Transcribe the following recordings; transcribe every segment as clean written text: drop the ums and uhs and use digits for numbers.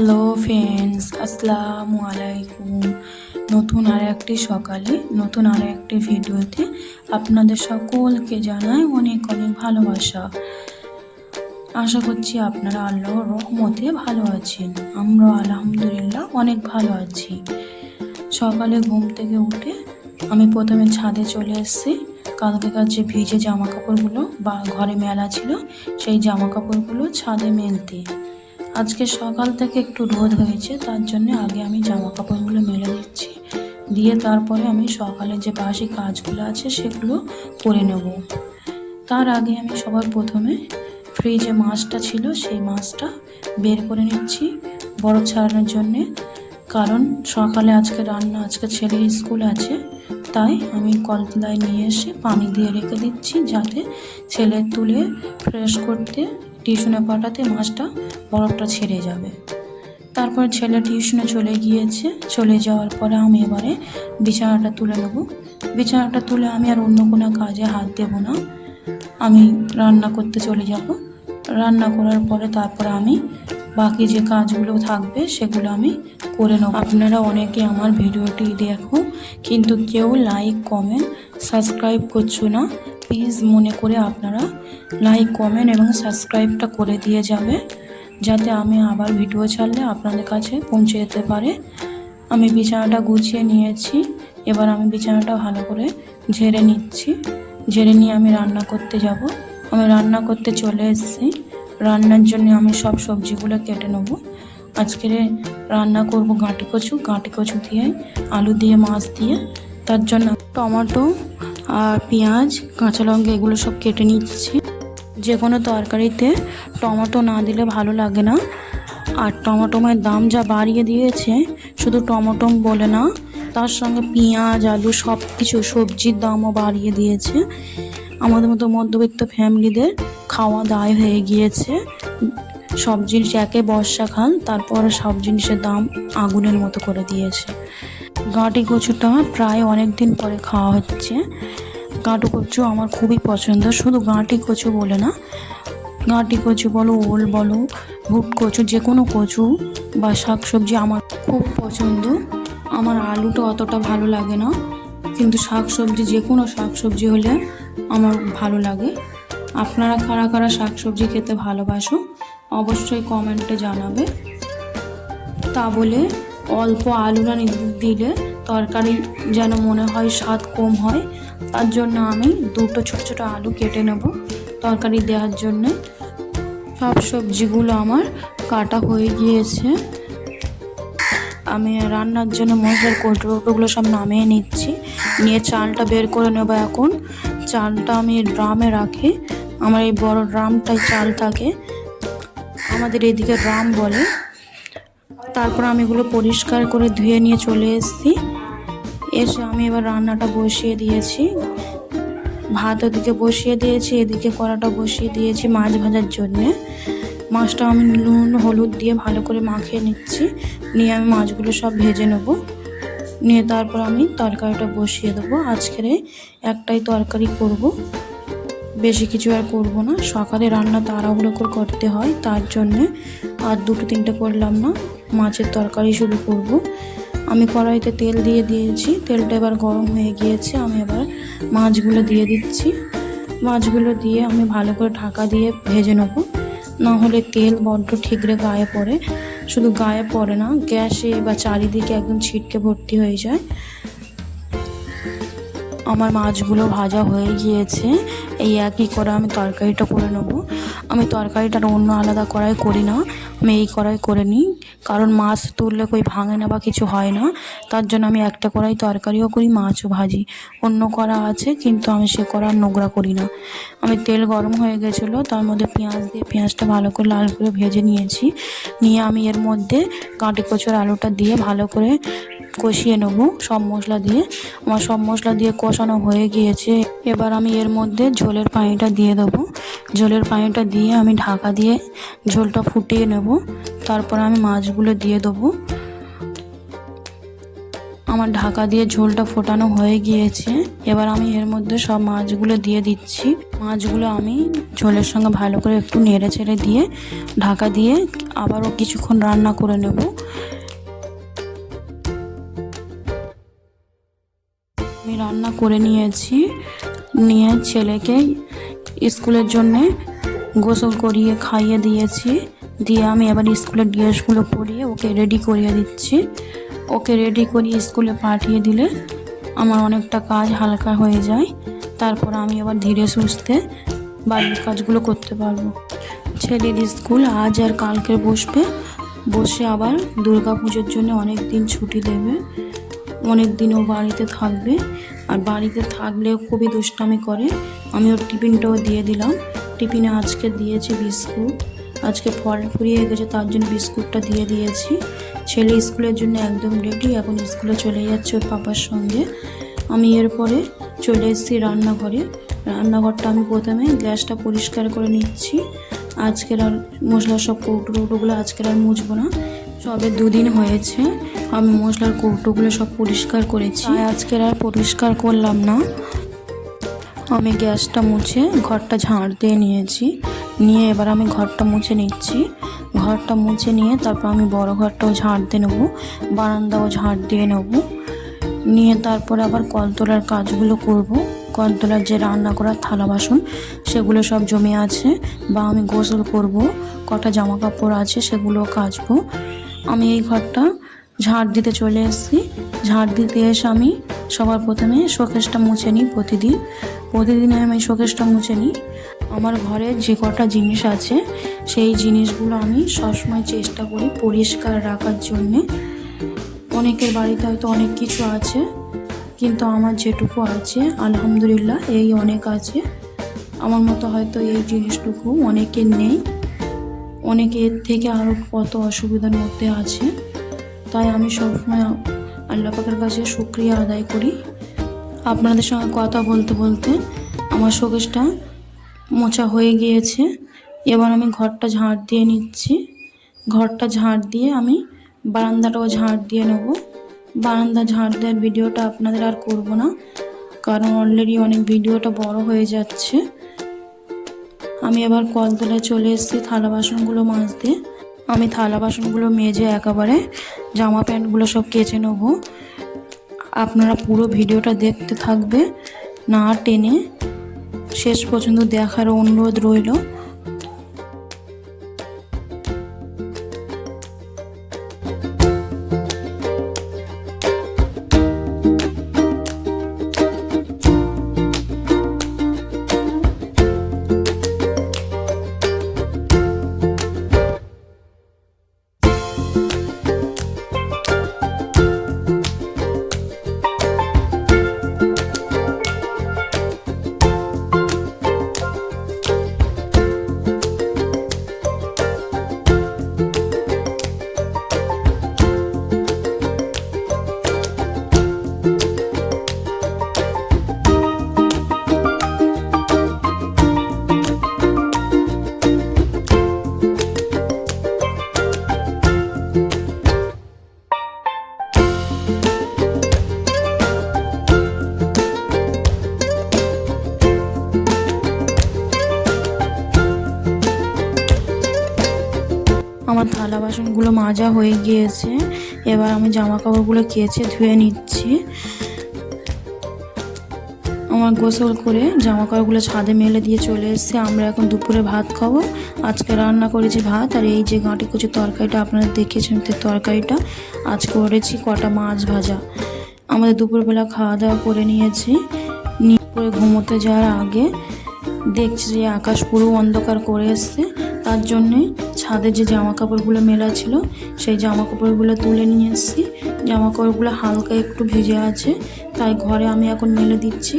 Hello friends, আসসালামু আলাইকুম। নতুন আর একটি সকালে নতুন আর একটি ভিডিওতে আপনাদের সকলকে জানাই অনেক অনেক ভালোবাসা। আশা করছি আপনারা আল্লাহর রহমতে ভালো আছেন। আমরা আলহামদুলিল্লাহ অনেক ভালো আছি। সকালে ঘুম থেকে উঠে আমি প্রথমে ছাদে চলে এসেছি। কালকেকার যে ভিজে জামা কাপড়গুলো বা ঘরে মেলা ছিল সেই জামা কাপড়গুলো ছাদে মেলতে। আজকে সকাল থেকে একটু রোদ হয়েছে, তার জন্য আগে আমি জামা কাপড়গুলো মেলে দিচ্ছি, দিয়ে তারপরে আমি সকালে যে বাসি কাজগুলো আছে সেগুলো করে নেব। তার আগে আমি সবার প্রথমে ফ্রিজে মাছটা ছিল সেই মাছটা বের করে নিচ্ছি বরফ ছাড়ানোর জন্যে। কারণ সকালে আজকে ছেলের স্কুল আছে, তাই আমি কলতলায় নিয়ে এসে পানি দিয়ে রেখে দিচ্ছি, যাতে ছেলে তুলে ফ্রেশ করতে টিউশনে পাঠাতে মাছটা বরফটা ছেড়ে যাবে। তারপর ছেলে টিউশনে চলে যাওয়ার পরে আমি এবারে বিছানাটা তুলে নেব। বিছানাটা তুলে আমি আর অন্য কোনো কাজে হাত দেব না, আমি রান্না করতে চলে যাব। রান্না করার পরে তারপরে আমি বাকি যে কাজগুলো থাকবে সেগুলো আমি করে নেব। আপনারা অনেকে আমার ভিডিওটি দেখো, কিন্তু কেউ লাইক কমেন্ট সাবস্ক্রাইব করছো না। প্লিজ মনে করে আপনারা লাইক কমেন্ট এবং সাবস্ক্রাইবটা করে দিয়ে যাবে, যাতে আমি আবার ভিডিও ছাড়লে আপনাদের কাছে পৌঁছে যেতে পারে। আমি বিছানাটা গুছিয়ে নিয়েছি, এবার আমি বিছানাটা ভালো করে ঝেড়ে নিচ্ছি। ঝেড়ে নিয়ে আমি রান্না করতে যাব। আমি রান্না করতে চলে এসেছি। রান্নার জন্য আমি সব সবজিগুলো কেটে নেব। আজকে রান্না করব গাঁটি কচু দিয়ে আলু দিয়ে মাছ দিয়ে। তার জন্য টমেটো আর পেঁয়াজ কাঁচা লঙ্কা এগুলো সব কেটে নিচ্ছি। যে কোনো তরকারিতে টমেটো না দিলে ভালো লাগে না, আর টমেটোমের দাম যা বাড়িয়ে দিয়েছে, শুধু টমেটো বলে না, তার সঙ্গে পেঁয়াজ আলু সব কিছু সবজির দামও বাড়িয়ে দিয়েছে। আমাদের মতো মধ্যবিত্ত ফ্যামিলিদের খাওয়া দায় হয়ে গিয়েছে। সব জিনিস একে বর্ষাকাল, তারপরে সব জিনিসের দাম আগুনের মতো করে দিয়েছে। গাঁটি কচুটা প্রায় অনেক দিন পরে খাওয়া হচ্ছে। গাঁটি কচু আমার খুবই পছন্দ, শুধু গাঁটি কচু বলে না, গাঁটি কচু বলো, ওল বলো, ভুট কচু, যে কোনো কচু বা শাকসবজি আমার খুব পছন্দ। আমার আলুটা অতটা ভালো লাগে না, কিন্তু শাকসবজি যে কোনো শাকসবজি হলে আমার ভালো লাগে। আপনারা কারা কারা শাকসবজি খেতে ভালোবাসো অবশ্যই কমেন্টে জানাবে। তা বলে অল্প আলু না দিলে তরকারি যেন মনে হয় স্বাদ কম হয়, তার জন্য আমি দুটো ছোট ছোট আলু কেটে নেব তরকারি দেওয়ার জন্য। সব সবজিগুলো আমার কাটা হয়ে গিয়েছে। আমি রান্নার জন্য মশলার কৌটোগুলো সব নামিয়ে নিচ্ছি, নিয়ে চালটা বের করে নেব। এখন চালটা আমি ড্রামে রাখি, আমার এই বড় ড্রামটাই চাল থাকে, আমাদের এদিকে ড্রাম বলে। তারপর আমি এগুলো পরিষ্কার করে ধুয়ে নিয়ে চলে এসেছি। এসে আমি এবার রান্নাটা বসিয়ে দিয়েছি। ভাত ওদিকে বসিয়ে দিয়েছি, এদিকে কড়াটা বসিয়ে দিয়েছি মাছ ভাজার জন্যে। মাছটা আমি নুন হলুদ দিয়ে ভালো করে মাখিয়ে নিচ্ছি, নিয়ে আমি মাছগুলো সব ভেজে নেব। নিয়ে তারপর আমি তরকারিটা বসিয়ে দেবো। আজকের একটাই তরকারি করব, বেশি কিছু আর করব না। সকালে রান্না তাড়াহুড়ো করে করতে হয়, তার জন্যে আর দুটো তিনটে করলাম না, মাছের তরকারি শুরু করব। আমি কড়াইতে তেল দিয়ে দিয়েছি, তেলটা এবার গরম হয়ে গিয়েছে। আমি এবার মাছগুলো দিয়ে দিচ্ছি। মাছগুলো দিয়ে আমি ভালো করে ঢাকা দিয়ে ভেজে নেব, না হলে তেল বড্ড ঠিকরে গায়ে পড়ে। শুধু গায়ে পড়ে না, গ্যাসে বা চারিদিকে একদম ছিটকে ভর্তি হয়ে যায়। আমার মাছগুলো ভাজা হয়ে গিয়েছে। এই একই করে আমি তরকারিটা করে নেব। আমি তরকারিটা অন্য আলাদা কড়াই করি না, আমি এই কড়াই করে নিই, কারণ মাছ তুললে কই ভাঙে না বা কিছু হয় না। তার জন্য আমি একটা কড়াই তরকারিও করি, মাছও ভাজি। অন্য কড়া আছে, কিন্তু আমি সে কড়া নোংরা করি না। আমি তেল গরম হয়ে গেছিলো, তার মধ্যে পেঁয়াজ দিয়ে পেঁয়াজটা ভালো করে লাল করে ভেজে নিয়েছি। নিয়ে আমি এর মধ্যে গাঁটি কচুর আলুটা দিয়ে ভালো করে কষিয়ে নেব সব মশলা দিয়ে। আমার সব মশলা দিয়ে কষানো হয়ে গিয়েছে। এবার আমি এর মধ্যে ঝোলের পানিটা দিয়ে দেবো। ঝোলের পানিটা দিয়ে আমি ঢাকা দিয়ে ঝোলটা ফুটিয়ে নেব। তারপর আমি মাছগুলো দিয়ে দেবো। আমার ঢাকা দিয়ে ঝোলটা ফোটানো হয়ে গিয়েছে। এবার আমি এর মধ্যে সব মাছগুলো দিয়ে দিচ্ছি। মাছগুলো আমি ঝোলের সঙ্গে ভালো করে একটু নেড়ে ছেড়ে দিয়ে ঢাকা দিয়ে আবারও কিছুক্ষণ রান্না করে নেব। আমি রান্না করে নিয়েছি, নিয়ে ছেলেকে স্কুলের জন্যে গোসল করিয়ে খাইয়ে দিয়েছি। দিয়ে আমি এবার স্কুলের ড্রেসগুলো পরিয়ে ওকে রেডি করিয়ে দিচ্ছি। ওকে রেডি করিয়ে স্কুলে পাঠিয়ে দিলে আমার অনেকটা কাজ হালকা হয়ে যায়। তারপর আমি আবার ধীরে সুস্থে বাড়ির কাজগুলো করতে পারবো। ছেলের স্কুল আজ আর কালকে বসে আবার দুর্গা পুজোর জন্য অনেক দিন ছুটি দেবে, অনেক দিন ও বাড়িতে থাকবে। আর বাড়িতে থাকলেও খুবই দুষ্টামি করে। আমি ওর টিফিনটাও দিয়ে দিলাম। টিফিনে আজকে দিয়েছি বিস্কুট, আজকে ফল ফুরিয়ে গেছে তার জন্য বিস্কুটটা দিয়ে দিয়েছি। ছেলে স্কুলের জন্য একদম রেডি, এখন স্কুলে চলে যাচ্ছে ওর পাপার সঙ্গে। আমি এরপরে চলে এসেছি রান্নাঘরে। রান্নাঘরটা আমি প্রথমে গ্যাসটা পরিষ্কার করে নিচ্ছি। আজকের আর মশলার সব কৌটোগুলো আজকের আর মুছবো না, সবে 2 দিন হয়েছে আমি মশলার কৌটোগুলো সব পরিষ্কার করেছি, আজকের আর পরিষ্কার করলাম না। আমি গ্যাসটা মুছে ঘরটা ঝাড় দিয়ে নিয়েছি, নিয়ে এবার আমি ঘরটা মুছে নিচ্ছি। ঘরটা মুছে নিয়ে তারপর আমি বড় ঘরটাও ঝাড় দিয়ে নেবো, বারান্দাও ঝাড় দিয়ে নেবো। নিয়ে তারপর আবার কলতলার কাজগুলো করব। কলতলার যে রান্না করার থালা বাসন সেগুলো সব জমে আছে, বা আমি গোসল করব, কটা জামা কাপড় আছে সেগুলো কাচবো। আমি এই ঘরটা ঝাড় দিতে চলে এসেছি। ঝাড় দিতে এসে আমি সবার প্রথমে শোকেসটা মুছে নিই। প্রতিদিন আমি শোকেসটা মুছে নিই। আমার ঘরে যে কটা জিনিস আছে সেই জিনিসগুলো আমি সবসময় চেষ্টা করি পরিষ্কার রাখার জন্যে। অনেকের বাড়িতে হয়তো অনেক কিছু আছে, কিন্তু আমার যেটুকু আছে আলহামদুলিল্লাহ এই অনেক আছে। আমার মতো হয়তো এই জিনিসটুকু অনেকের নেই, অনেকে এর থেকে আরও কত অসুবিধার মধ্যে আছে। তাই আমি সবসময় আল্লাহ পাকের কাছে শুকরিয়া আদায় করি। আপনাদের সঙ্গে কথা বলতে বলতে আমার শোকেসটা মোছা হয়ে গিয়েছে। এবার আমি ঘরটা ঝাড় দিয়ে নিচ্ছি। ঘরটা ঝাড় দিয়ে আমি বারান্দাটাও ঝাড় দিয়ে নেব। বারান্দা ঝাড় দেওয়ার ভিডিওটা আপনাদের আর করব না, কারণ অলরেডি অনেক ভিডিওটা বড় হয়ে যাচ্ছে। আমি এবার কলতলায় চলে এসেছি থালা বাসনগুলো মাজতে। আমি থালা বাসনগুলো মেজে একেবারে জামা প্যান্টগুলো সব কেচে নেব। আপনারা পুরো ভিডিওটা দেখতে থাকবে, না টেনে শেষ পর্যন্ত দেখার অনুরোধ রইল। আমার থালা বাসনগুলো মাজা হয়ে গিয়েছে। এবার আমি জামা কাপড়গুলো কেচে ধুয়ে নিচ্ছি। আমার গোসল করে জামা কাপড়গুলো ছাদে মেলে দিয়ে চলে এসেছে। আমরা এখন দুপুরে ভাত খাবো। আজকে রান্না করেছি ভাত, আর এই যে গাঁটি কুচি তরকারিটা আপনারা দেখেছেন, তরকারিটা আজকে করেছি কটা মাছ ভাজা। আমাদের দুপুরবেলা খাওয়া দাওয়া করে নিয়েছি। করে ঘুমোতে যাওয়ার আগে দেখছি যে আকাশ পুরো অন্ধকার করে এসছে, তার জন্যে ছাদে যে জামা কাপড়গুলো মেলা ছিল সেই জামা কাপড়গুলো তুলে নিয়ে এসেছি। জামা কাপড়গুলো হালকা একটু ভিজে আছে, তাই ঘরে আমি এখন মেলে দিচ্ছি।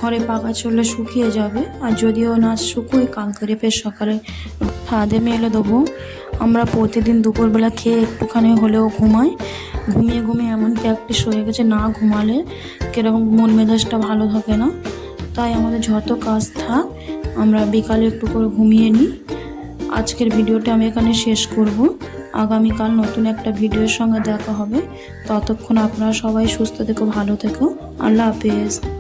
ঘরে পাকা চললে শুকিয়ে যাবে, আর যদিও না শুকোয় কালকে রেপে সকালে ছাদে মেলে দেবো। আমরা প্রতিদিন দুপুরবেলা খেয়ে একটুখানি হলেও ঘুমাই। ঘুমিয়ে এমন প্র্যাকটিস হয়ে গেছে, না ঘুমালে কীরকম মন মেজাজটা ভালো থাকে না। তাই আমাদের যত কাজ থাক আমরা বিকালে একটু করে ঘুমিয়ে নিই। আজকের ভিডিওটা আমি এখানে শেষ করব। আগামীকাল নতুন একটা ভিডিওর সঙ্গে দেখা হবে। ততক্ষণ আপনারা সবাই সুস্থ থেকো, ভালো থেকো। আল্লাহ হাফেজ।